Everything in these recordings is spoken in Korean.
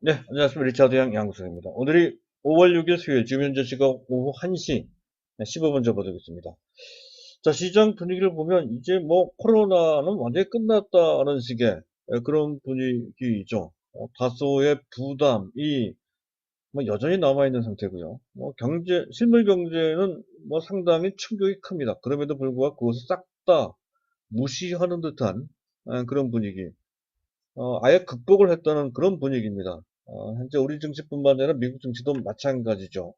네, 안녕하십니까. 리차드 양구성입니다. 오늘이 5월 6일 수요일, 지금 현재 시각 오후 1시 15분 접어들겠습니다. 자, 시장 분위기를 보면 이제 뭐 코로나는 완전히 끝났다는 식의 그런 분위기죠. 다소의 부담이 뭐 여전히 남아있는 상태고요. 뭐 실물 경제는 뭐 상당히 충격이 큽니다. 그럼에도 불구하고 그것을 싹 다 무시하는 듯한 그런 분위기. 아예 극복을 했다는 그런 분위기입니다. 현재 우리 증시뿐만 아니라 미국 증시도 마찬가지죠.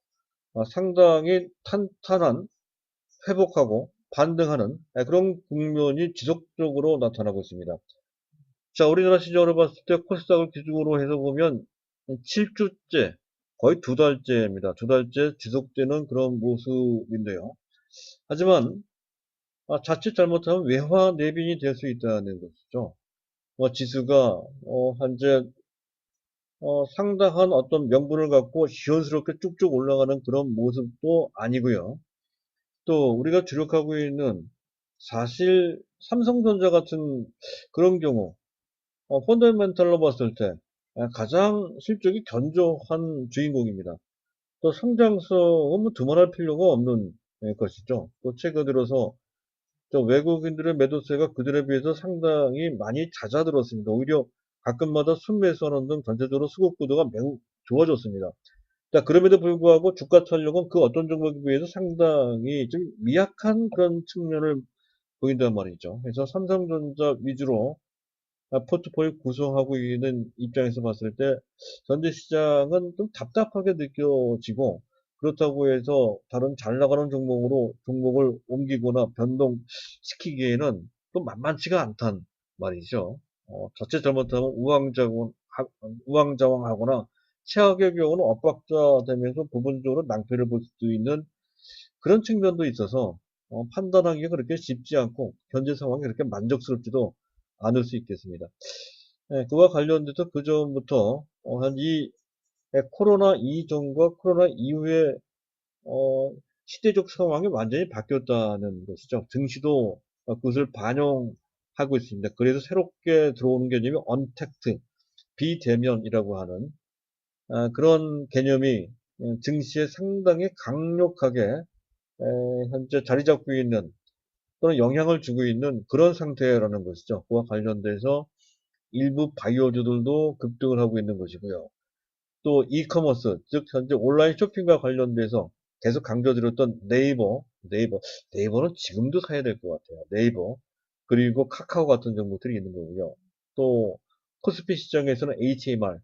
상당히 탄탄한 회복하고 반등하는 그런 국면이 지속적으로 나타나고 있습니다. 자, 우리나라 시장으로 봤을 때 코스닥을 기준으로 해서 보면 7주째, 거의 두 달째입니다. 두 달째 지속되는 그런 모습인데요. 하지만 자칫 잘못하면 외화 내빈이 될 수 있다는 것이죠. 지수가 현재 상당한 어떤 명분을 갖고 시원스럽게 쭉쭉 올라가는 그런 모습도 아니고요. 또 우리가 주력하고 있는 사실 삼성전자 같은 그런 경우 펀더멘탈로 봤을 때 가장 실적이 견조한 주인공입니다. 또 성장성은 뭐 두말할 필요가 없는 것이죠. 또 최근 들어서 저 외국인들의 매도세가 그들에 비해서 상당히 많이 잦아들었습니다. 오히려 가끔마다 순매수하는 등 전체적으로 수급 구도가 매우 좋아졌습니다. 자, 그럼에도 불구하고 주가 탄력은 그 어떤 종목에 비해서 상당히 좀 미약한 그런 측면을 보인단 말이죠. 그래서 삼성전자 위주로 포트폴리오 구성하고 있는 입장에서 봤을 때 전체 시장은 좀 답답하게 느껴지고, 그렇다고 해서 다른 잘 나가는 종목을 옮기거나 변동시키기에는 또 만만치가 않단 말이죠. 자칫 잘못하면 우왕좌왕하거나 최악의 경우는 엇박자되면서 부분적으로 낭패를 볼 수도 있는 그런 측면도 있어서 판단하기가 그렇게 쉽지 않고 현재 상황이 그렇게 만족스럽지도 않을 수 있겠습니다. 그와 관련돼서 그 전부터 코로나 이전과 코로나 이후에 시대적 상황이 완전히 바뀌었다는 것이죠. 증시도 그것을 반영하고 있습니다. 그래서 새롭게 들어오는 개념이 언택트, 비대면이라고 하는 그런 개념이 증시에 상당히 강력하게 현재 자리 잡고 있는 또는 영향을 주고 있는 그런 상태라는 것이죠. 그와 관련돼서 일부 바이오주들도 급등을 하고 있는 것이고요. 또 이커머스, 즉 현재 온라인 쇼핑과 관련돼서 계속 강조드렸던 네이버는 지금도 사야 될 것 같아요. 네이버, 그리고 카카오 같은 종목들이 있는 거고요. 또 코스피 시장에서는 HMR,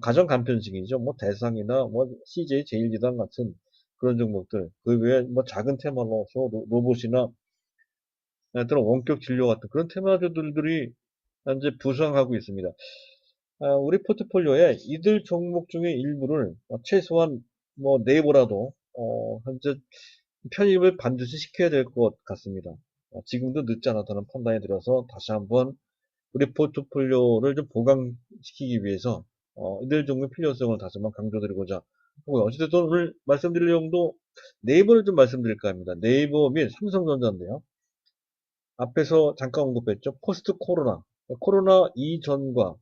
가장 간편식이죠. 뭐 대상이나 뭐 CJ 제일지당 같은 그런 종목들, 그 외에 뭐 작은 테마로서 로봇이나 또는 원격 진료 같은 그런 테마주들이 현재 부상하고 있습니다. 우리 포트폴리오에 이들 종목 중에 일부를 최소한 뭐 네이버라도 현재 편입을 반드시 시켜야 될 것 같습니다. 지금도 늦지 않았다는 판단이 들어서 다시 한번 우리 포트폴리오를 좀 보강시키기 위해서 이들 종목의 필요성을 다시 한번 강조드리고자 하고요. 어쨌든 오늘 말씀드릴 내용도 네이버를 좀 말씀드릴까 합니다. 네이버 및 삼성전자인데요. 앞에서 잠깐 언급했죠. 포스트 코로나, 코로나 이전과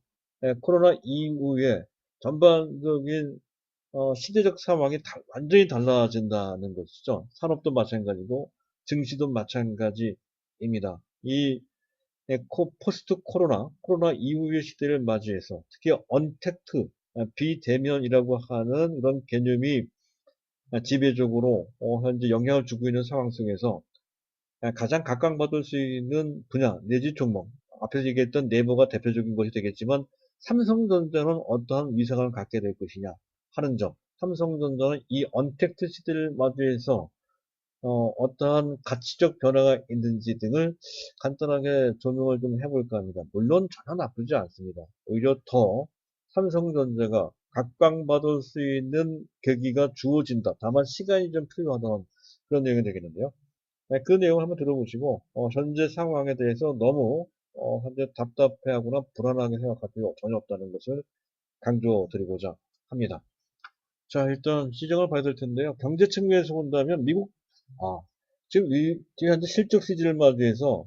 코로나 이후에 전반적인 시대적 상황이 완전히 달라진다는 것이죠. 산업도 마찬가지고 증시도 마찬가지입니다. 이 포스트 코로나 이후의 시대를 맞이해서 특히 언택트, 비대면이라고 하는 이런 개념이 지배적으로 현재 영향을 주고 있는 상황 속에서 가장 각광받을 수 있는 분야 내지 종목, 앞에서 얘기했던 네이버가 대표적인 것이 되겠지만 삼성전자는 어떠한 위상을 갖게 될 것이냐 하는 점, 삼성전자는 이 언택트 시대를 맞이해서 어떠한 가치적 변화가 있는지 등을 간단하게 조명을 좀 해볼까 합니다. 물론 전혀 나쁘지 않습니다. 오히려 더 삼성전자가 각광받을 수 있는 계기가 주어진다. 다만 시간이 좀 필요하다는 그런 내용이 되겠는데요. 네, 그 내용을 한번 들어보시고 현재 상황에 대해서 너무 현재 답답해하거나 불안하게 생각할 필요 전혀 없다는 것을 강조드리고자 합니다. 자, 일단 시장을 봐야 될 텐데요. 경제 측면에서 본다면 아, 지금 현재 실적 시즌을 맞이해서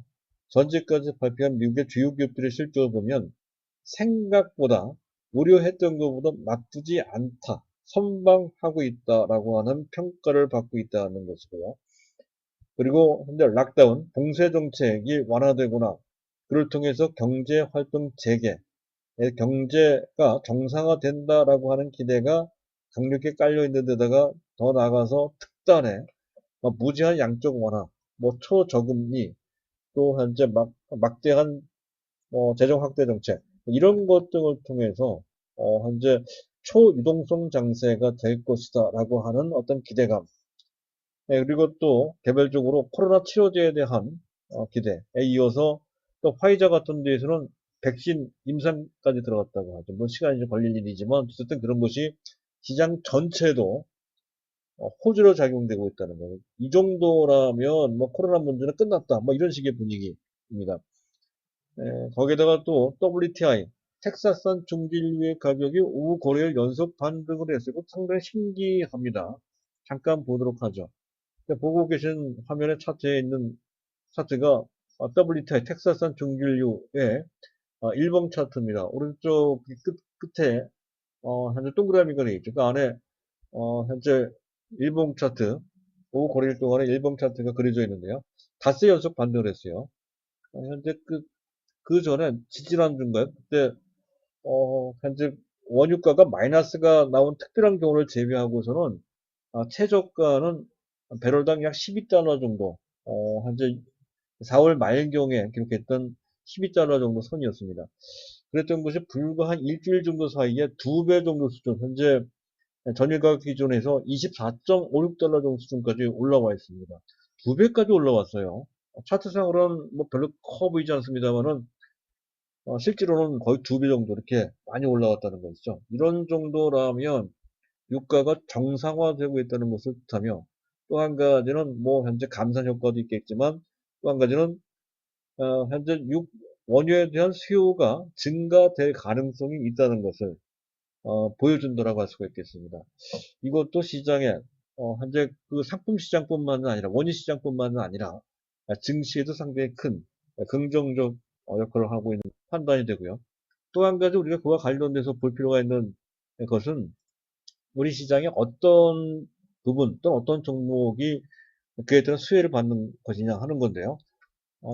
전제까지 발표한 미국의 주요 기업들의 실적을 보면 생각보다 우려했던 것보다 나쁘지 않다. 선방하고 있다라고 하는 평가를 받고 있다는 것이고요. 그리고 현재 락다운, 봉쇄 정책이 완화되거나 그를 통해서 경제 활동 재개, 경제가 정상화된다라고 하는 기대가 강력히 깔려 있는 데다가 더 나아가서 특단의 무제한 양적 완화, 초저금리, 또 현재 막대한 재정 확대 정책 이런 것 등을 통해서 현재 초유동성 장세가 될 것이다라고 하는 어떤 기대감. 그리고 또 개별적으로 코로나 치료제에 대한 기대에 이어서 또 화이자 같은 데에서는 백신 임상까지 들어갔다고 하죠. 뭐 시간이 좀 걸릴 일이지만 어쨌든 그런 것이 시장 전체도 호재로 작용되고 있다는 거예요. 이 정도라면 뭐 코로나 문제는 끝났다. 뭐 이런 식의 분위기입니다. 거기다가 또 WTI 텍사스산 중진유의 가격이 5거래일 연속 반등을 했어요. 상당히 신기합니다. 잠깐 보도록 하죠. 보고 계신 화면에 차트에 있는 차트가 WTI 텍사스산 중진유의 일봉 차트입니다. 오른쪽 끝에 현재 동그라미가 되어 있죠. 그 안에 현재 일봉 차트 5거래일 동안의 일봉 차트가 그려져 있는데요. 닷새 연속 반등을 했어요. 현재 그 전에 지지난주인가요? 그때 현재 원유가가 마이너스가 나온 특별한 경우를 제외하고서는 최저가는 배럴당 약 12달러 정도 현재 4월 말경에 기록했던 12달러 정도 선이었습니다. 그랬던 것이 불과 한 일주일 정도 사이에 2배 정도 수준, 현재 전일가격 기준에서 24.56달러 정도 수준까지 올라와 있습니다. 2배까지 올라왔어요. 차트상으로는 뭐 별로 커 보이지 않습니다만은 실제로는 거의 2배 정도 이렇게 많이 올라왔다는 것이죠. 이런 정도라면 유가가 정상화되고 있다는 것을 뜻하며 또 한 가지는 뭐 현재 감산 효과도 있겠지만 또 한 가지는 현재 원유에 대한 수요가 증가될 가능성이 있다는 것을 보여준다라고 할 수가 있겠습니다. 이것도 시장에 현재 그 상품 시장뿐만 아니라 원유 시장뿐만 아니라 증시에도 상당히 큰 긍정적 역할을 하고 있는 판단이 되고요. 또 한 가지 우리가 그와 관련돼서 볼 필요가 있는 것은 우리 시장의 어떤 부분 또는 어떤 종목이 그에 따른 수혜를 받는 것이냐 하는 건데요.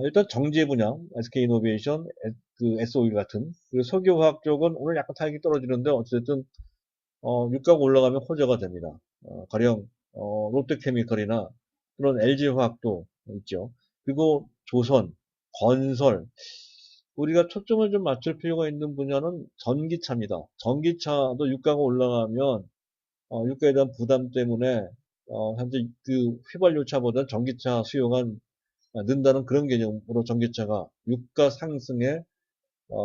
일단 정제 분야, SK이노베이션, 그 SOE 같은 그리고 석유화학 쪽은 오늘 약간 타격이 떨어지는데 어쨌든 유가가 올라가면 호재가 됩니다. 가령 롯데케미컬이나 그런 LG화학도 있죠. 그리고 조선, 건설 우리가 초점을 좀 맞출 필요가 있는 분야는 전기차입니다. 전기차도 유가가 올라가면 유가에 대한 부담 때문에 현재 그 휘발유차보다 전기차 수요가 는다는 그런 개념으로 전기차가 유가 상승의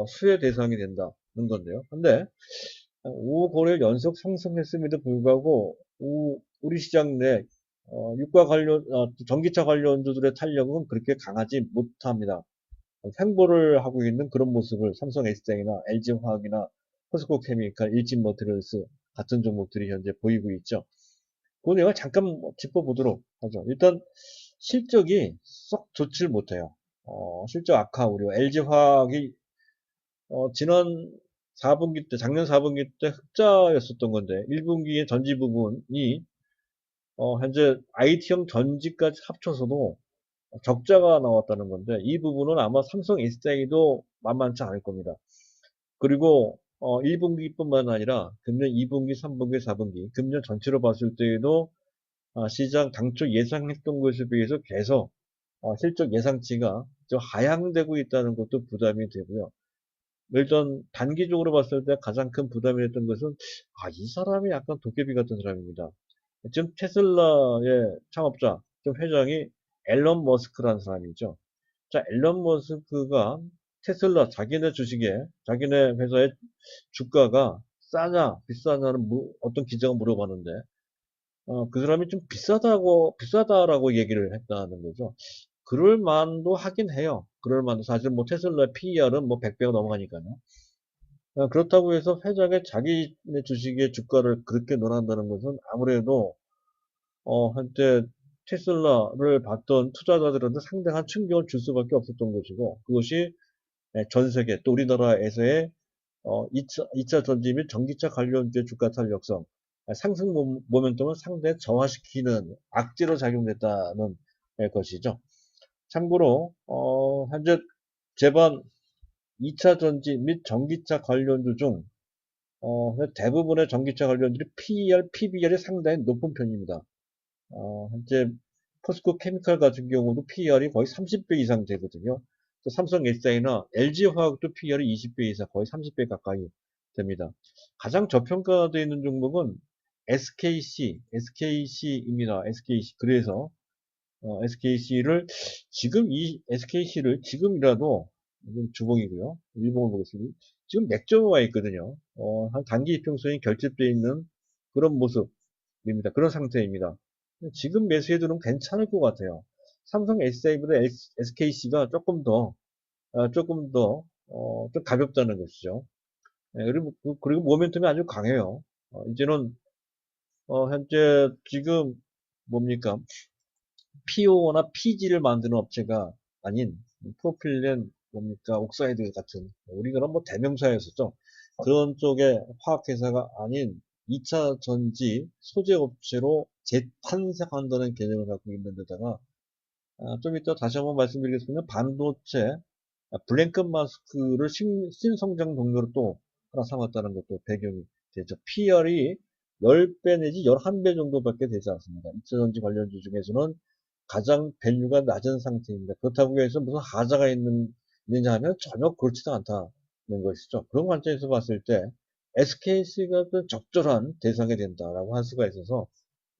수혜 대상이 된다는 건데요. 근데 5거래일 연속 상승했음에도 불구하고 우리 시장 내 유가 관련 전기차 관련주들의 탄력은 그렇게 강하지 못합니다. 횡보를 하고 있는 그런 모습을 삼성 SDI나 LG화학이나 포스코케미칼, 일진머티리얼스 같은 종목들이 현재 보이고 있죠. 그 내용을 잠깐 짚어보도록 하죠. 일단 실적이 썩 좋질 못해요. 실적 악화 우려. LG화학이 지난 4분기 때, 작년 4분기 때 흑자였었던 건데 1분기의 전지 부분이 현재 IT형 전지까지 합쳐서도 적자가 나왔다는 건데 이 부분은 아마 삼성 SDI도 만만치 않을 겁니다. 그리고 1분기뿐만 아니라 금년 2분기, 3분기, 4분기 금년 전체로 봤을 때에도 시장 당초 예상했던 것에 비해서 계속 실적 예상치가 좀 하향되고 있다는 것도 부담이 되고요. 일단 단기적으로 봤을 때 가장 큰 부담이 됐던 것은 이 사람이 약간 도깨비 같은 사람입니다. 지금 테슬라의 창업자, 좀 회장이 앨런 머스크라는 사람이죠. 자, 앨런 머스크가 테슬라 자기네 주식에 자기네 회사의 주가가 싸냐 비싸냐는 어떤 기자가 물어봤는데 그 사람이 좀 비싸다라고 얘기를 했다는 거죠. 그럴 만도 하긴 해요. 그럴 만도 사실 뭐 테슬라 PER은 뭐 100배가 넘어가니까요. 그렇다고 해서 회장의 자기 주식의 주가를 그렇게 논한다는 것은 아무래도 한때 테슬라를 봤던 투자자들한테 상당한 충격을 줄 수밖에 없었던 것이고 그것이 전 세계 또 우리나라에서의 2차 전지 및 전기차 관련주의 주가 탄력성, 상승 모멘텀을 상당히 저하시키는 악재로 작용됐다는 것이죠. 참고로 현재 제반 2차 전지 및 전기차 관련주 중 대부분의 전기차 관련주들이 PER, PBR이 상당히 높은 편입니다. 현재 포스코 케미칼 같은 경우도 PER이 거의 30배 이상 되거든요. 또 삼성 SDI나 LG화학도 PER이 20배 이상, 거의 30배 가까이 됩니다. 가장 저평가되어 있는 종목은 SKC입니다. SKC. 그래서 SKC를 이 SKC를 지금이라도 이건 주봉이고요. 일봉을 보겠습니다. 지금 맥점에 와 있거든요. 한 단기 이평선이 결집되어 있는 그런 모습입니다. 그런 상태입니다. 지금 매수해두면 괜찮을 것 같아요. 삼성 SDI보다 SKC가 좀 가볍다는 것이죠. 그리고 모멘텀이 아주 강해요. 이제는, 현재 지금 뭡니까? PO나 PG를 만드는 업체가 아닌 프로필렌 뭡니까 옥사이드 같은 우리가 뭐 대명사였었죠. 그런 쪽의 화학회사가 아닌 2차 전지 소재 업체로 재탄생한다는 개념을 갖고 있는 데다가 좀 이따 다시 한번 말씀드리겠습니다. 반도체 블랭크 마스크를 신성장 동료로 또 하나 삼았다는 것도 배경이 되죠. PR이 10배 내지 11배 정도밖에 되지 않습니다. 2차 전지 관련주 중에서는 가장 밸류가 낮은 상태입니다. 그렇다고 해서 무슨 하자가 있느냐 하면 전혀 그렇지도 않다는 것이죠. 그런 관점에서 봤을 때 SKC가 적절한 대상이 된다라고 할 수가 있어서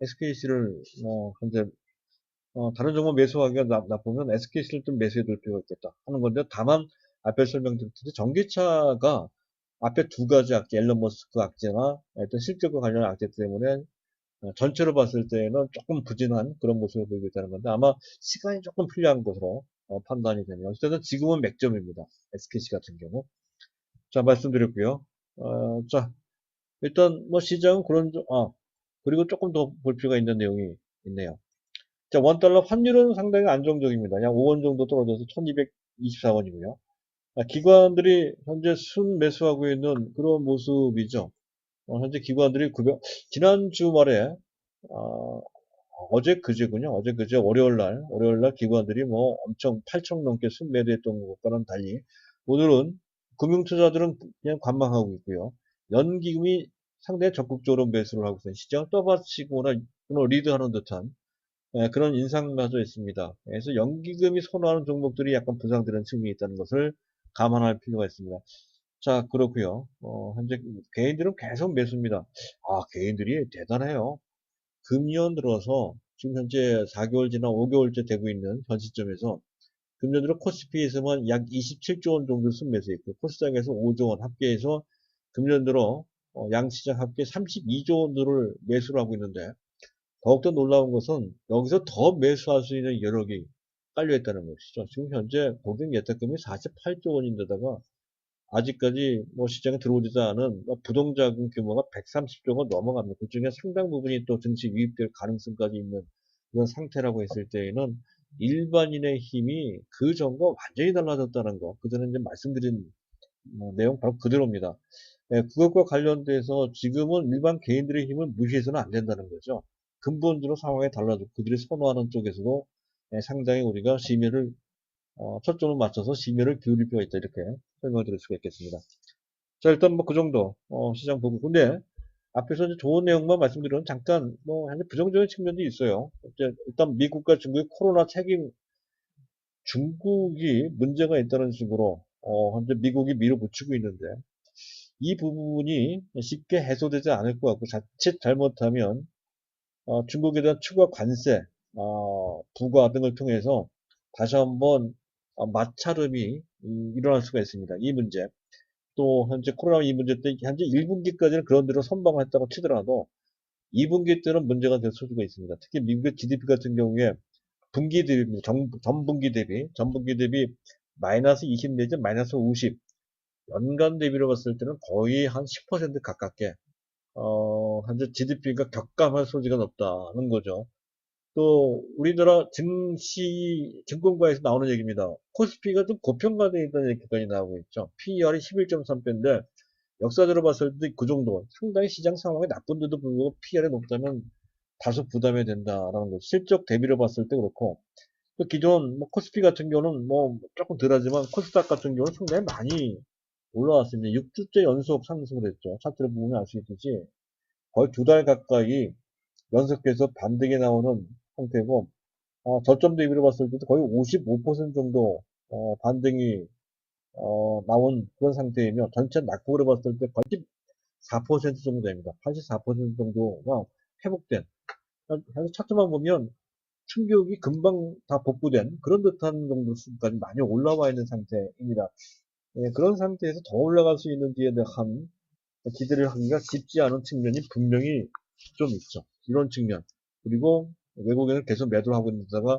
SKC를 현재 다른 종목 매수하기가 나쁘면 SKC를 좀 매수해 둘 필요가 있겠다 하는 건데, 다만 앞에 설명드렸듯이 전기차가 앞에 두 가지 악재, 앨런 머스크 악재나 어떤 실적과 관련한 악재 때문에 전체로 봤을 때는 조금 부진한 그런 모습을 보이고 있다는 건데, 아마 시간이 조금 필요한 것으로 판단이 되네요. 어쨌든 지금은 맥점입니다. SKC 같은 경우. 자, 말씀드렸고요. 자, 일단 뭐 시장은 그리고 조금 더 볼 필요가 있는 내용이 있네요. 자, 원달러 환율은 상당히 안정적입니다. 약 5원 정도 떨어져서 1224원이고요. 기관들이 현재 순 매수하고 있는 그런 모습이죠. 현재 기관들이 지난 주말에 어제 그제군요. 어제 그제 월요일날 기관들이 뭐 엄청 8천 넘게 순매도했던 것과는 달리 오늘은 금융투자들은 그냥 관망하고 있고요. 연기금이 상당히 적극적으로 매수를 하고 있어요. 시장을 떠받치거나 리드하는 듯한 그런 인상마저 있습니다. 그래서 연기금이 선호하는 종목들이 약간 부상되는 측면이 있다는 것을 감안할 필요가 있습니다. 자, 그렇고요. 현재 개인들은 계속 매수입니다. 개인들이 대단해요. 금년 들어서 지금 현재 4개월 지나 5개월째 되고 있는 현 시점에서 금년 들어 코스피에서만 약 27조 원 정도 순매수했고, 코스닥에서 5조 원 합계해서 금년 들어 양시장 합계 32조 원들을 매수를 하고 있는데, 더욱더 놀라운 것은 여기서 더 매수할 수 있는 여력이 깔려있다는 것이죠. 지금 현재 고객 예탁금이 48조 원인데다가 아직까지 뭐 시장에 들어오지도 않은 부동자금 규모가 130조가 넘어갑니다. 그 중에 상당 부분이 또 증시 유입될 가능성까지 있는 그런 상태라고 했을 때에는 일반인의 힘이 그 전과 완전히 달라졌다는 거. 그전에 이제 말씀드린 내용 바로 그대로입니다. 그것과 관련돼서 지금은 일반 개인들의 힘을 무시해서는 안 된다는 거죠. 근본적으로 상황이 달라지고 그들이 선호하는 쪽에서도 상당히 우리가 초점을 맞춰서 심의를 기울일 필요가 있다. 이렇게 설명을 드릴 수가 있겠습니다. 자, 일단 뭐 그 정도 시장 보고. 근데 앞에서 이제 좋은 내용만 말씀드리면 잠깐 현재 부정적인 측면도 있어요. 일단 미국과 중국의 코로나 책임, 중국이 문제가 있다는 식으로 현재 미국이 밀어붙이고 있는데, 이 부분이 쉽게 해소되지 않을 것 같고, 자칫 잘못하면 중국에 대한 추가 관세, 부과 등을 통해서 다시 한번 마찰음이 일어날 수가 있습니다. 이 문제. 또 현재 코로나 이 문제 때 현재 1분기까지는 그런 대로 선방했다고 치더라도 2분기 때는 문제가 될 수가 있습니다. 특히 미국의 GDP 같은 경우에 분기 대비, 전분기 대비 마이너스 20 내지 마이너스 50, 연간 대비로 봤을 때는 거의 한 10% 가깝게 현재 GDP가 격감할 소지가 높다는 거죠. 또 우리나라 증권가에서 나오는 얘기입니다. 코스피가 좀 고평가되어 있다는 얘기까지 나오고 있죠. PER이 11.3배인데 역사적으로 봤을 때 그 정도, 상당히 시장 상황이 나쁜데도 불구하고 PR이 높다면 다소 부담이 된다라는 거. 실적 대비로 봤을 때 그렇고, 또 기존 뭐 코스피 같은 경우는 뭐 조금 덜하지만 코스닥 같은 경우는 상당히 많이 올라왔습니다. 6주째 연속 상승을 했죠. 차트를 보면 알 수 있듯이 거의 2달 가까이 연속해서 반등이 나오는 상태고, 저점 대비로 봤을 때도 거의 55% 정도 반등이 나온 그런 상태이며, 전체 낙폭으로 봤을 때 거의 4% 정도 됩니다. 84% 정도가 회복된. 그래서 차트만 보면 충격이 금방 다 복구된 그런 듯한 정도 수준까지 많이 올라와 있는 상태입니다. 예, 그런 상태에서 더 올라갈 수 있는지에 대한 기대를 하기가 쉽지 않은 측면이 분명히 좀 있죠. 이런 측면. 그리고 외국인은 계속 매도를 하고 있는데다가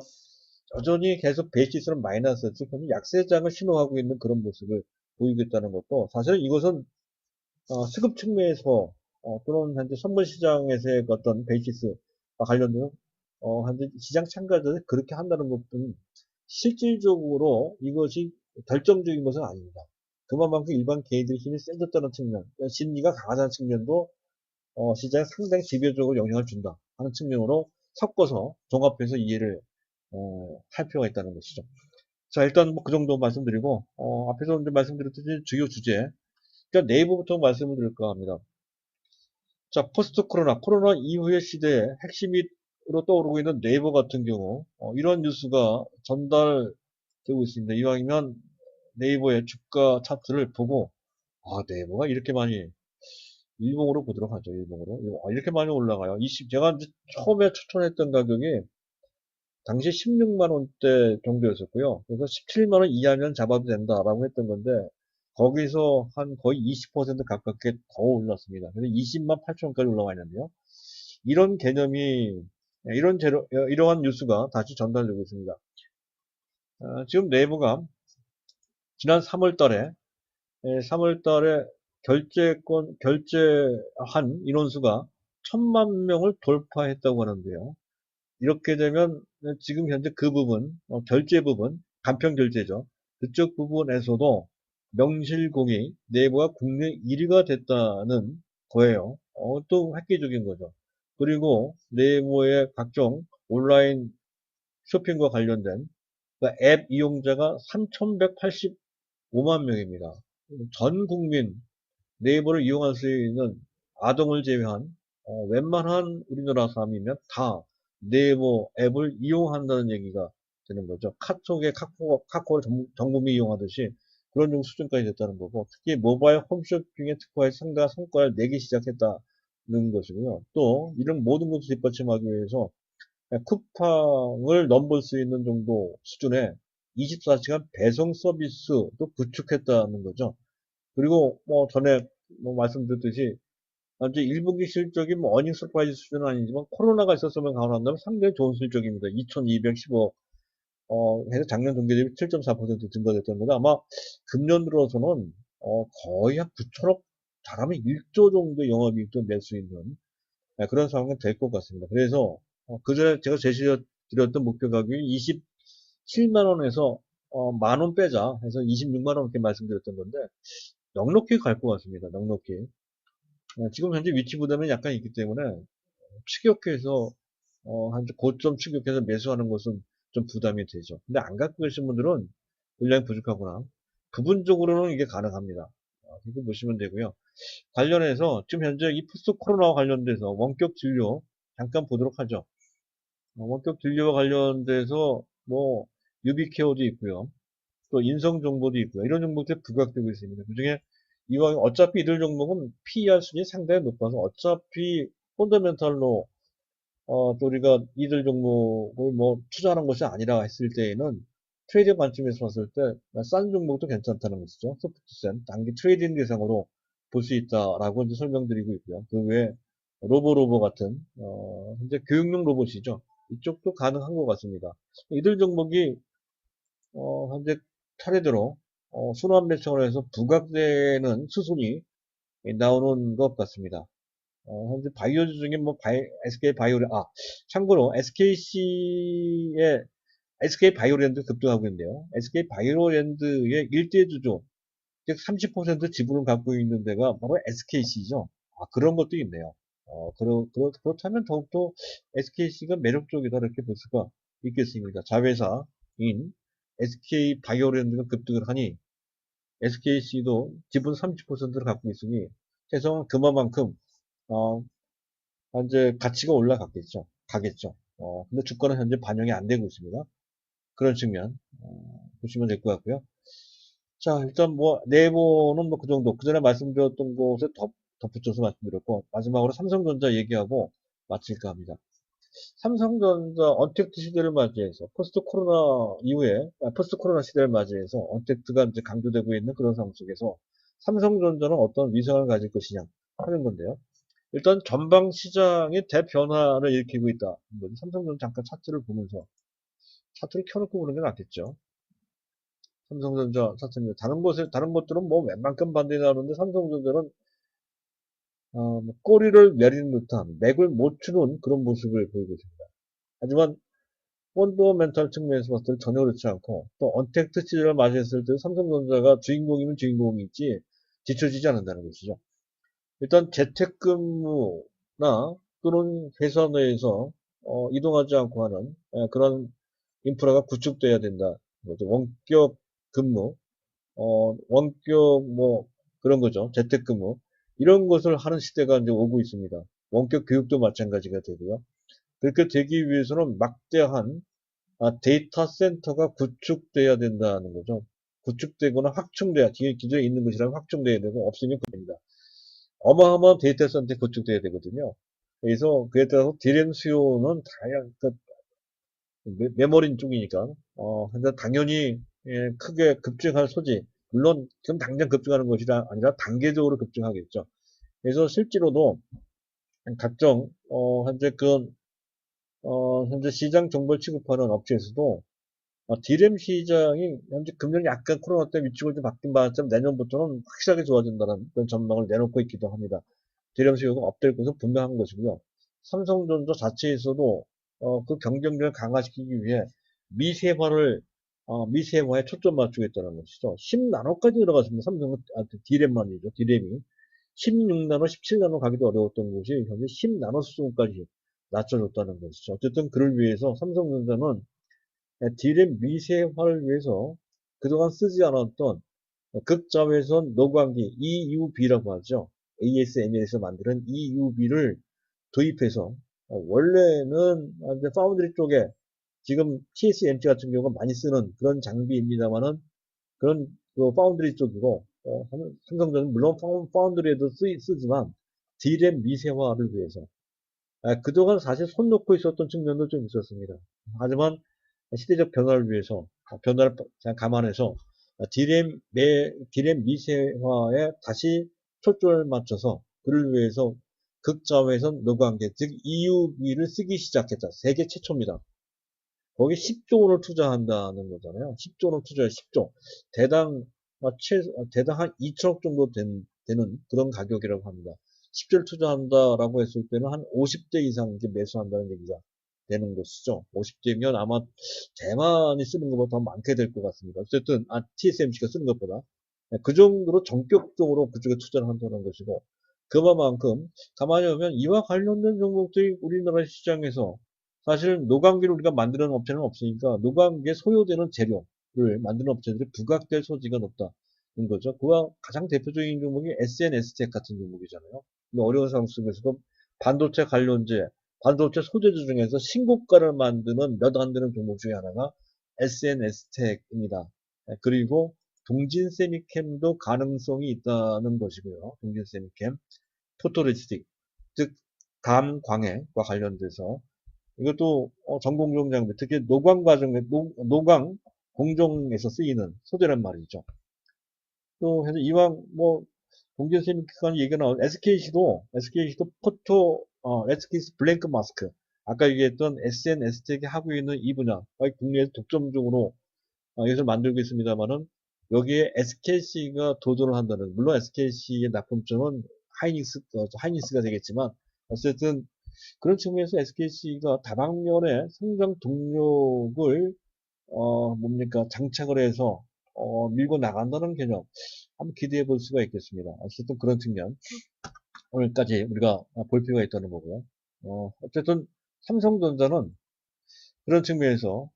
여전히 계속 베이시스는 마이너스, 즉 약세장을 신호하고 있는 그런 모습을 보이고 있다는 것도, 사실 이것은 수급 측면에서 또는 현재 선물 시장에서의 어떤 베이시스와 관련된 현재 시장 참가자들이 그렇게 한다는 것뿐 실질적으로 이것이 결정적인 것은 아닙니다. 그만큼 일반 개인들의 힘이 세졌다는 측면, 심리가 강하다는 측면도 시장에 상당히 지배적으로 영향을 준다 하는 측면으로 섞어서 종합해서 이해를 할 필요가 있다는 것이죠. 자, 일단 뭐 그 정도 말씀드리고, 앞에서 이제 말씀드렸듯이 주요 주제, 그러니까 네이버부터 말씀을 드릴까 합니다. 자, 포스트 코로나 이후의 시대의 핵심으로 떠오르고 있는 네이버 같은 경우, 이런 뉴스가 전달되고 있습니다. 이왕이면 네이버의 주가 차트를 보고, 네이버가 이렇게 많이, 일봉으로 보도록 하죠, 일봉으로. 이렇게 많이 올라가요. 제가 이제 처음에 추천했던 가격이 당시 16만 원대 정도였었고요. 그래서 17만 원 이하면 잡아도 된다라고 했던 건데, 거기서 한 거의 20% 가깝게 더 올랐습니다. 그래서 20만 8천 원까지 올라와 있는데요. 이런 개념이, 이러한 뉴스가 다시 전달되고 있습니다. 지금 네이버가 지난 3월 달에, 3월 달에 결제한 인원수가 1,000만 명을 돌파했다고 하는데요. 이렇게 되면 지금 현재 그 부분, 결제 부분, 간편 결제죠. 그쪽 부분에서도 명실공히 네이버가 국내 1위가 됐다는 거예요. 또 획기적인 거죠. 그리고 네이버의 각종 온라인 쇼핑과 관련된 그앱 이용자가 3,185만 명입니다. 전 국민 네이버를 이용할 수 있는 아동을 제외한 웬만한 우리나라 사람이면 다 네이버 앱을 이용한다는 얘기가 되는 거죠. 카톡에 카카오를 전 국민이 이용하듯이 그런 정도 수준까지 됐다는 거고, 특히 모바일 홈쇼핑에 특화해 상당한 성과를 내기 시작했다는 것이고요. 또 이런 모든 것을 뒷받침하기 위해서 쿠팡을 넘볼 수 있는 정도 수준의 24시간 배송 서비스도 구축했다는 거죠. 그리고 뭐 전에 뭐 말씀드렸듯이 이제 1분기 실적이 뭐 어닝 서프라이즈 수준은 아니지만 코로나가 있었으면 감안한다면 상당히 좋은 실적입니다. 2210억 해서 작년 동기 대비 7.4% 증가됐던 거다. 아마 금년 들어서는 거의 한 9천억, 잘하면 1조 정도 영업이익도 낼 수 있는 그런 상황이 될 것 같습니다. 그래서 그전에 제가 제시드렸던 목표 가격이 27만 원에서 만원 빼자 해서 26만 원 이렇게 말씀드렸던 건데 넉넉히 갈 것 같습니다. 넉넉히. 지금 현재 위치 부담이 약간 있기 때문에 추격해서 한 고점 추격해서 매수하는 것은 좀 부담이 되죠. 근데 안 갖고 계신 분들은 물량이 부족하거나 부분적으로는 이게 가능합니다. 그렇게 보시면 되고요. 관련해서 지금 현재 이 포스트 코로나와 관련돼서 원격 진료 잠깐 보도록 하죠. 원격 진료와 관련돼서 뭐 유비케어도 있고요. 또 인성 정보도 있고요. 이런 정보들이 부각되고 있습니다. 그중에 이왕 어차피 이들 종목은 PER 수준이 상당히 높아서 어차피 펀더멘탈로 또 우리가 이들 종목을 뭐 투자하는 것이 아니라 했을 때에는 트레이딩 관점에서 봤을 때 싼 종목도 괜찮다는 것이죠. 소프트센 단기 트레이딩 대상으로 볼 수 있다라고 이제 설명드리고 있고요. 그 외에 로보로보 같은 현재 교육용 로봇이죠. 이쪽도 가능한 것 같습니다. 이들 종목이 현재 차례대로 순환매 차원에서 부각되는 수순이 나오는 것 같습니다. 현재 바이오주 중에 뭐 SK 참고로 SK 바이오랜드 급등하고 있는데요. SK 바이오랜드의 일대 주주 즉 30% 지분을 갖고 있는 데가 바로 SKC죠. 그런 것도 있네요. 그렇다면 더욱더 SKC가 매력적이다 이렇게 볼 수가 있겠습니다. 자회사인 SK 바이오랜드가 급등을 하니 SKC도 지분 30%를 갖고 있으니 최소한 그만큼 어, 현재 가치가 올라갔겠죠. 가겠죠. 근데 주가는 현재 반영이 안 되고 있습니다. 그런 측면 보시면 될 것 같고요. 자, 일단 뭐 내부는 뭐 그 정도. 그 전에 말씀드렸던 곳에 덧붙여서 말씀드렸고 마지막으로 삼성전자 얘기하고 마칠까 합니다. 삼성전자 언택트 시대를 맞이해서 포스트 코로나 이후에 포스트 코로나 시대를 맞이해서 언택트가 이제 강조되고 있는 그런 상황 속에서 삼성전자는 어떤 위상을 가질 것이냐 하는 건데요. 일단 전방 시장의 대변화를 일으키고 있다. 삼성전자 잠깐 차트를 보면서 차트를 켜놓고 보는 게 낫겠죠. 삼성전자 차트입니다. 다른 것들은 뭐 웬만큼 반등이 나오는데 삼성전자는 뭐 꼬리를 내리는 듯한 맥을 못 추는 그런 모습을 보이고 있습니다. 하지만 펀더멘탈 측면에서 봤을 때 전혀 그렇지 않고 또 언택트 시대를 맞이했을 때 삼성전자가 주인공이면 주인공이지 뒤처지지 않는다는 것이죠. 일단 재택근무나 또는 회사 내에서 이동하지 않고 하는 그런 인프라가 구축돼야 된다. 원격 근무, 원격 뭐 그런 거죠. 재택근무 이런 것을 하는 시대가 이제 오고 있습니다. 원격 교육도 마찬가지가 되고요. 그렇게 되기 위해서는 막대한 데이터 센터가 구축돼야 된다는 거죠. 구축되거나 확충돼야 기존에 있는 것이랑 확충돼야 되고 없으면 그됩니다. 어마어마한 데이터 센터 구축돼야 되거든요. 그래서 그에 따라서 디램 수요는 다양 메모리 쪽이니까 근데 당연히 크게 급증할 소지 물론 지금 당장 급증하는 것이 아니라 단계적으로 급증하겠죠. 그래서 실제로도 각종 현재 시장 정보를 취급하는 업체에서도 디램 시장이 현재 금년이 약간 코로나 때문에 위축을 좀 바뀐 반면 내년부터는 확실하게 좋아진다는 그런 전망을 내놓고 있기도 합니다. 디램 수요가 업될 것은 분명한 것이고요. 삼성전자 자체에서도 그 경쟁력을 강화시키기 위해 미세화를 미세화에 초점 맞추겠다는 것이죠. 10나노까지 들어갔습니다. 삼성은 디램만이죠. 디램이 16나노, 17나노 가기도 어려웠던 것이 현재 10나노 수준까지 낮춰졌다는 것이죠. 어쨌든 그를 위해서 삼성전자는 디램 미세화를 위해서 그동안 쓰지 않았던 극자외선 노광기 EUV라고 하죠. ASML에서 만드는 EUV를 도입해서 원래는 이제 파운드리 쪽에 지금 TSMC 같은 경우가 많이 쓰는 그런 장비입니다만은 그런 그 파운드리 쪽이고 삼성전자는 물론 파운드리에도 쓰지만 디램 미세화를 위해서 그동안 사실 손 놓고 있었던 측면도 좀 있었습니다. 하지만 시대적 변화를 위해서 변화를 감안해서 디램 미세화에 다시 초점을 맞춰서 그를 위해서 극자외선 노광계 즉 EUV를 쓰기 시작했다. 세계 최초입니다. 거기 10조 원을 투자한다는 거잖아요. 10조 원을 투자해 10조. 대당 대당 한 2천억 정도 되는 그런 가격이라고 합니다. 10조를 투자한다라고 했을 때는 한 50대 이상 이제 매수한다는 얘기가 되는 것이죠. 50대면 아마 대만이 쓰는 것보다 더 많게 될 것 같습니다. 어쨌든 TSMC가 쓰는 것보다 그 정도로 전격적으로 그쪽에 투자를 한다는 것이고 그만큼 가만히 보면 이와 관련된 종목들이 우리나라 시장에서 사실 노광기를 우리가 만드는 업체는 없으니까 노광기에 소요되는 재료를 만드는 업체들이 부각될 소지가 높다는 거죠. 그와 가장 대표적인 종목이 SNS텍 같은 종목이잖아요. 어려운 상황 속에서도 반도체 관련제, 반도체 소재주 중에서 신고가를 만드는 몇 안 되는 종목 중에 하나가 SNS텍입니다. 그리고 동진세미캠도 가능성이 있다는 것이고요. 동진세미캠, 포토레지스틱, 즉 감광해과 관련돼서 이것도 전공정 장비, 특히 노광 과정에 노광 공정에서 쓰이는 소재란 말이죠. 또 현재 이왕 뭐 동진세미캠 얘기가 나온 SKC도 SKC 블랭크 마스크 아까 얘기했던 SNS텍이 하고 있는 이 분야 국내에서 독점적으로 이것을 만들고 있습니다만은 여기에 SKC가 도전을 한다는 물론 SKC의 납품점은 하이닉스가 되겠지만 어쨌든 그런 측면에서 SKC가 다방면의 성장 동력을 장착을 해서 밀고 나간다는 개념 한번 기대해 볼 수가 있겠습니다. 어쨌든 그런 측면 오늘까지 우리가 볼 필요가 있다는 거고요. 어쨌든 삼성전자는 그런 측면에서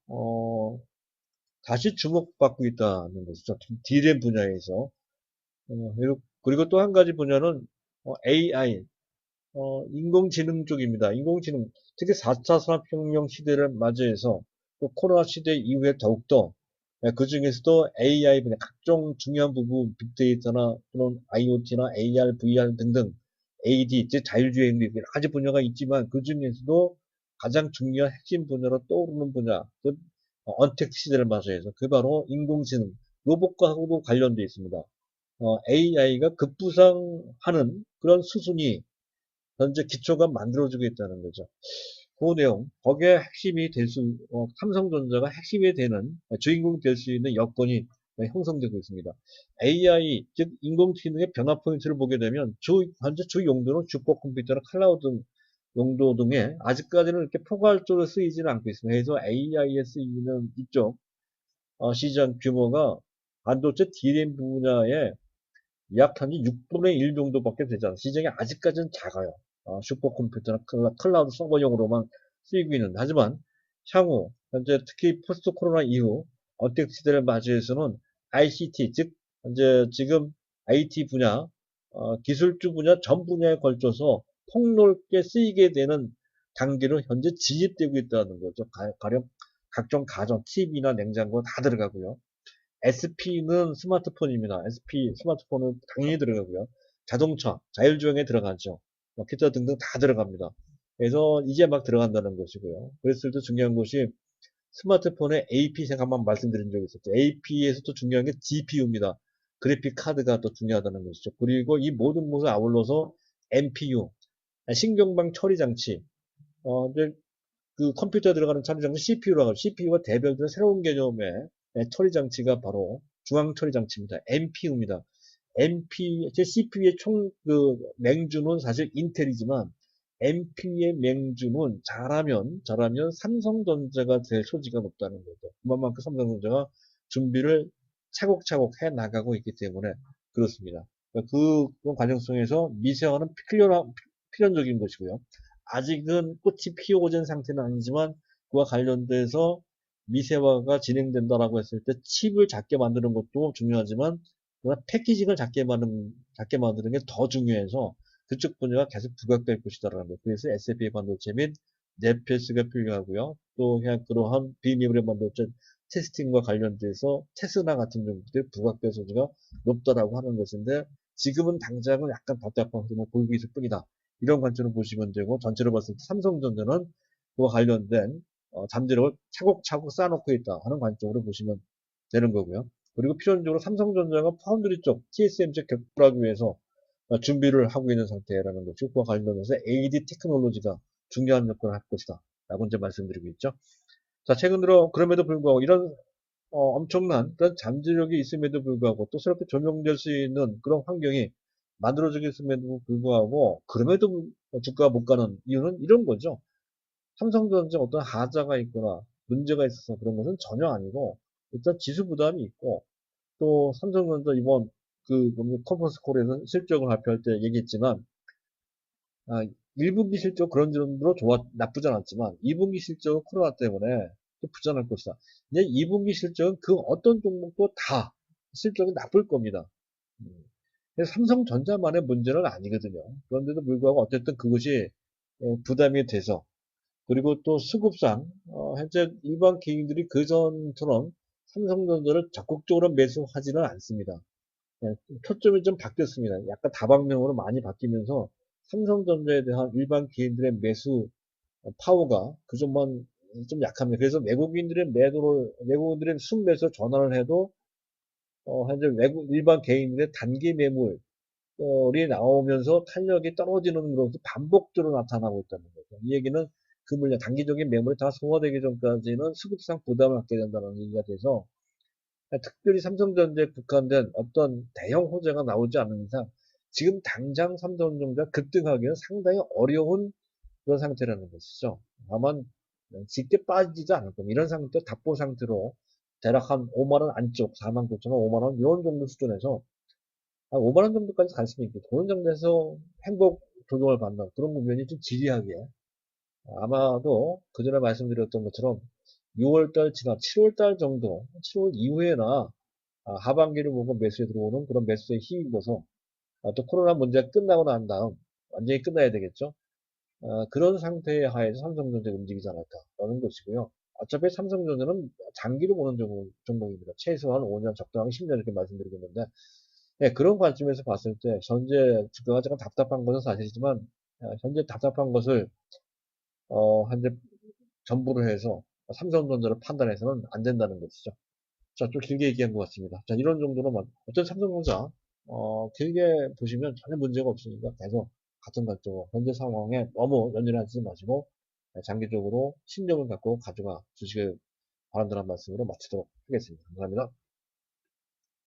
다시 주목받고 있다는 것이죠. D램 분야에서. 그리고 또 한 가지 분야는 AI, 인공지능 쪽입니다. 인공지능, 특히 4차 산업혁명 시대를 맞이해서 또 코로나 시대 이후에 더욱더 그 중에서도 AI 분야, 각종 중요한 부분, 빅데이터나 또는 IoT나 AR, VR 등등 AD, 즉 자율주행 여러 가지 분야가 있지만 그 중에서도 가장 중요한 핵심 분야로 떠오르는 분야, 즉 언택트 시대를 맞이해서 그 바로 인공지능, 로봇과도 관련되어 있습니다. AI가 급부상하는 그런 수순이 현재 기초가 만들어지고 있다는 거죠. 그 내용, 거기에 핵심이 삼성전자가 핵심이 되는, 주인공이 될 수 있는 여건이 형성되고 있습니다. AI, 즉, 인공지능의 변화 포인트를 보게 되면, 현재 주 용도는 슈퍼컴퓨터나 클라우드 용도 등에 아직까지는 이렇게 포괄적으로 쓰이지는 않고 있습니다. 그래서 AI에 쓰이는 이쪽, 시장 규모가 반도체 D램 분야에 약 현재 6분의 1 정도밖에 되지 않아요. 시장이 아직까지는 작아요. 슈퍼컴퓨터나 클라우드 서버용으로만 쓰이고 있는데, 하지만 향후, 현재 특히 포스트 코로나 이후 언택트 시대를 맞이해서는 ICT, 즉, 현재 지금 IT 분야, 기술주 분야 전 분야에 걸쳐서 폭넓게 쓰이게 되는 단계로 현재 진입되고 있다는 거죠. 가령 각종 가전, TV나 냉장고 다 들어가고요. SP는 스마트폰입니다. SP 스마트폰은 당연히 들어가고요. 자동차, 자율주행에 들어가죠. 기타 등등 다 들어갑니다. 그래서 이제 막 들어간다는 것이고요. 그랬을 때 중요한 것이 스마트폰의 AP 생각만 말씀드린 적이 있었죠. AP에서도 중요한 게 GPU입니다. 그래픽 카드가 또 중요하다는 것이죠. 그리고 이 모든 것을 아울러서 NPU, 신경방 처리 장치, 이제 그 컴퓨터에 들어가는 처리 장치 CPU라고 하죠. CPU가 대별된 새로운 개념의 처리 장치가 바로 중앙 처리 장치입니다. NPU입니다. 제 CPU의 맹주는 사실 인텔이지만 NPU의 맹주는 잘하면 삼성전자가 될 소지가 높다는 거죠. 그만큼 삼성전자가 준비를 차곡차곡 해 나가고 있기 때문에 그렇습니다. 그 과정성에서 미세화는 필연적인 것이고요. 아직은 꽃이 피어오진 상태는 아니지만 그와 관련돼서 미세화가 진행된다라고 했을 때 칩을 작게 만드는 것도 중요하지만 패키징을 작게 만드는 게 더 중요해서 그쪽 분야가 계속 부각될 것이다라는 거. 그래서 SFA 반도체 및 네페스가 필요하고요. 또 그냥 그러한 비메모리 반도체 테스팅과 관련돼서 테스나 같은 경우들 부각될 소지가 높다라고 하는 것인데 지금은 당장은 약간 답답한 흐름을 보이고 있을 뿐이다. 이런 관점을 보시면 되고 전체로 봤을 때 삼성전자는 그와 관련된 잠재력을 차곡차곡 쌓아놓고 있다 하는 관점으로 보시면 되는 거고요. 그리고 필연적으로 삼성전자가 파운드리 쪽 TSMC 격돌하기 위해서 준비를 하고 있는 상태라는 거죠. 그와 관련해서 AD 테크놀로지가 중요한 역할을 할 것이다 라고 이제 말씀드리고 있죠. 자, 최근 들어 그럼에도 불구하고 이런 엄청난 그런 잠재력이 있음에도 불구하고 또 새롭게 조명될 수 있는 그런 환경이 만들어지겠음에도 불구하고 그럼에도 주가가 못 가는 이유는 이런 거죠. 삼성전자 어떤 하자가 있거나 문제가 있어서 그런 것은 전혀 아니고 일단 지수 부담이 있고 또 삼성전자 이번 컨퍼런스 콜에서 실적을 발표할 때 얘기했지만 1분기 실적 그런 정도로 나쁘지 않았지만 2분기 실적은 코로나 때문에 또 부진할 것이다. 이제 2분기 실적은 그 어떤 종목도 다 실적이 나쁠 겁니다. 그래서 삼성전자만의 문제는 아니거든요. 그런데도 불구하고 어쨌든 그것이 부담이 돼서 그리고 또 수급상 현재 일반 개인들이 그전처럼 삼성전자를 적극적으로 매수하지는 않습니다. 초점이 좀 바뀌었습니다. 약간 다방면으로 많이 바뀌면서 삼성전자에 대한 일반 개인들의 매수 파워가 그전만 좀 약합니다. 그래서 외국인들의 순매수 전환을 해도 현재 일반 개인들의 단기 매물이 나오면서 탄력이 떨어지는 것이 반복적으로 나타나고 있다는 거죠. 이 얘기는 그 물량, 단기적인 매물이 다 소화되기 전까지는 수급상 부담을 갖게 된다는 얘기가 돼서 특별히 삼성전자에 국한된 어떤 대형 호재가 나오지 않는 이상 지금 당장 삼성전자 급등하기는 상당히 어려운 그런 상태라는 것이죠. 다만 쉽게 빠지지 않을 겁니다. 이런 상태, 답보 상태로 대략 한 5만 원 안쪽, 4만 9천 원, 5만 원 이런 정도 수준에서 한 5만 원 정도까지 갈 수는 있고 그런 정도에서 행복 조정을 받는 그런 국면이 좀 지리하게 아마도 그전에 말씀드렸던 것처럼 6월달 지나 7월달 정도, 7월 이후에나 하반기를 보고 매수에 들어오는 그런 매수에 힘입어서 또 코로나 문제가 끝나고 난 다음 완전히 끝나야 되겠죠. 그런 상태의 하에서 삼성전자가 움직이지 않을까라는 것이고요. 어차피 삼성전자는 장기로 보는 종목입니다. 최소한 5년, 적당히 10년 이렇게 말씀드리고 있는데 네, 그런 관점에서 봤을 때 현재 주가가 조금 답답한 것은 사실이지만 현재 답답한 것을 현재 전부를 해서 삼성전자를 판단해서는 안 된다는 것이죠. 자, 좀 길게 얘기한 것 같습니다. 자, 이런 정도로만 어떤 삼성전자 길게 보시면 전혀 문제가 없으니까 계속 같은 관점으로 현재 상황에 너무 연연하지 마시고 장기적으로 신념을 갖고 가져가 주시길 바란다는 말씀으로 마치도록 하겠습니다. 감사합니다.